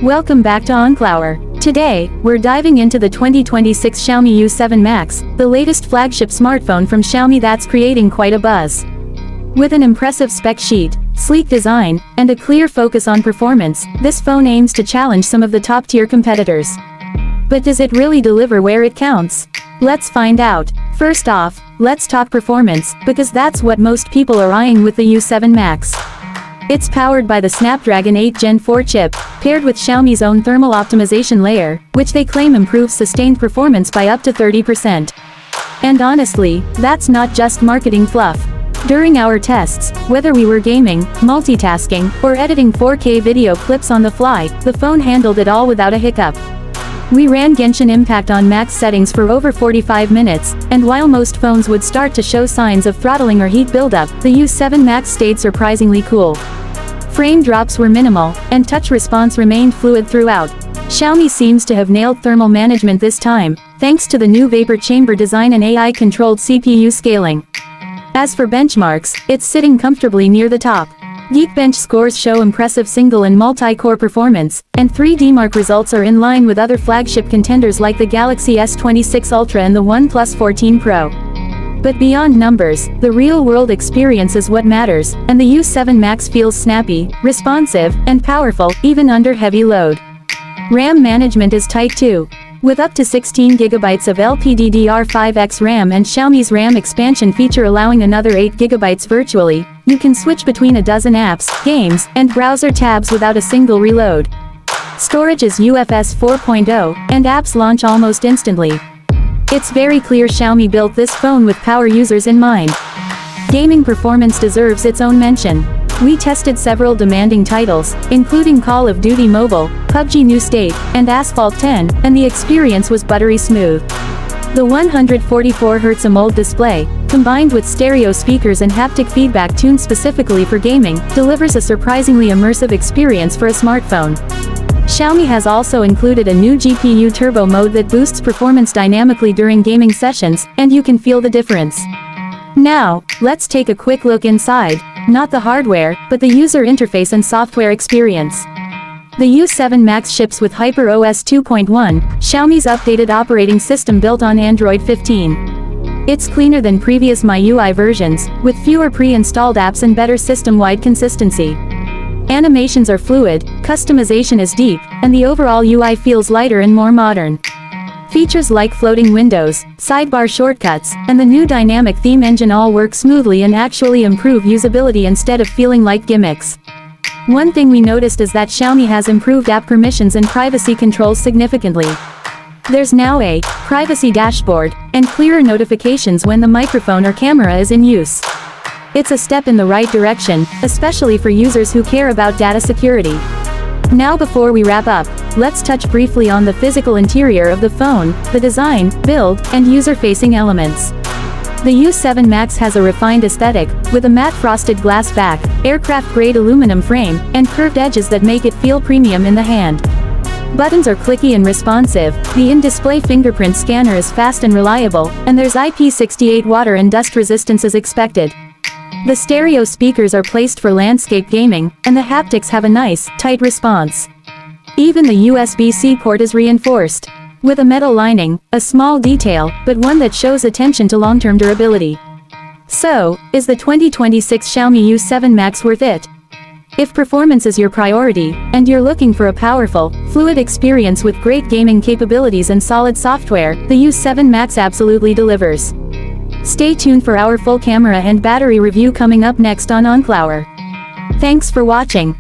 Welcome back to OnClower. Today, we're diving into the 2026 Xiaomi YU7 Max, the latest flagship smartphone from Xiaomi that's creating quite a buzz. With an impressive spec sheet, sleek design, and a clear focus on performance, this phone aims to challenge some of the top-tier competitors. But does it really deliver where it counts? Let's find out. First off, let's talk performance, because that's what most people are eyeing with the YU7 Max. It's powered by the Snapdragon 8 Gen 4 chip, paired with Xiaomi's own thermal optimization layer, which they claim improves sustained performance by up to 30%. And honestly, that's not just marketing fluff. During our tests, whether we were gaming, multitasking, or editing 4K video clips on the fly, the phone handled it all without a hiccup. We ran Genshin Impact on max settings for over 45 minutes, and while most phones would start to show signs of throttling or heat buildup, the YU7 Max stayed surprisingly cool. Frame drops were minimal, and touch response remained fluid throughout. Xiaomi seems to have nailed thermal management this time, thanks to the new vapor chamber design and AI-controlled CPU scaling. As for benchmarks, it's sitting comfortably near the top. Geekbench scores show impressive single and multi-core performance, and 3D Mark results are in line with other flagship contenders like the Galaxy S26 Ultra and the OnePlus 14 Pro. But beyond numbers, the real-world experience is what matters, and the YU7 Max feels snappy, responsive, and powerful, even under heavy load. RAM management is tight too. With up to 16 GB of LPDDR5X RAM and Xiaomi's RAM expansion feature allowing another 8 GB virtually, you can switch between a dozen apps, games, and browser tabs without a single reload. Storage is UFS 4.0, and apps launch almost instantly. It's very clear Xiaomi built this phone with power users in mind. Gaming performance deserves its own mention. We tested several demanding titles, including Call of Duty Mobile, PUBG New State, and Asphalt 10, and the experience was buttery smooth. The 144Hz AMOLED display, combined with stereo speakers and haptic feedback tuned specifically for gaming, delivers a surprisingly immersive experience for a smartphone. Xiaomi has also included a new GPU turbo mode that boosts performance dynamically during gaming sessions, and you can feel the difference. Now, let's take a quick look inside. Not the hardware, but the user interface and software experience. The YU7 Max ships with HyperOS 2.1, Xiaomi's updated operating system built on Android 15. It's cleaner than previous MyUI versions, with fewer pre-installed apps and better system-wide consistency. Animations are fluid, customization is deep, and the overall UI feels lighter and more modern. Features like floating windows, sidebar shortcuts, and the new dynamic theme engine all work smoothly and actually improve usability instead of feeling like gimmicks. One thing we noticed is that Xiaomi has improved app permissions and privacy controls significantly. There's now a privacy dashboard, and clearer notifications when the microphone or camera is in use. It's a step in the right direction, especially for users who care about data security. Now before we wrap up, let's touch briefly on the physical interior of the phone, the design, build, and user-facing elements. The YU7 Max has a refined aesthetic, with a matte frosted glass back, aircraft-grade aluminum frame, and curved edges that make it feel premium in the hand. Buttons are clicky and responsive, the in-display fingerprint scanner is fast and reliable, and there's IP68 water and dust resistance as expected. The stereo speakers are placed for landscape gaming, and the haptics have a nice, tight response. Even the USB-C port is reinforced. With a metal lining, a small detail, but one that shows attention to long-term durability. So, is the 2026 Xiaomi YU7 Max worth it? If performance is your priority, and you're looking for a powerful, fluid experience with great gaming capabilities and solid software, the YU7 Max absolutely delivers. Stay tuned for our full camera and battery review coming up next on OnClower. Thanks for watching.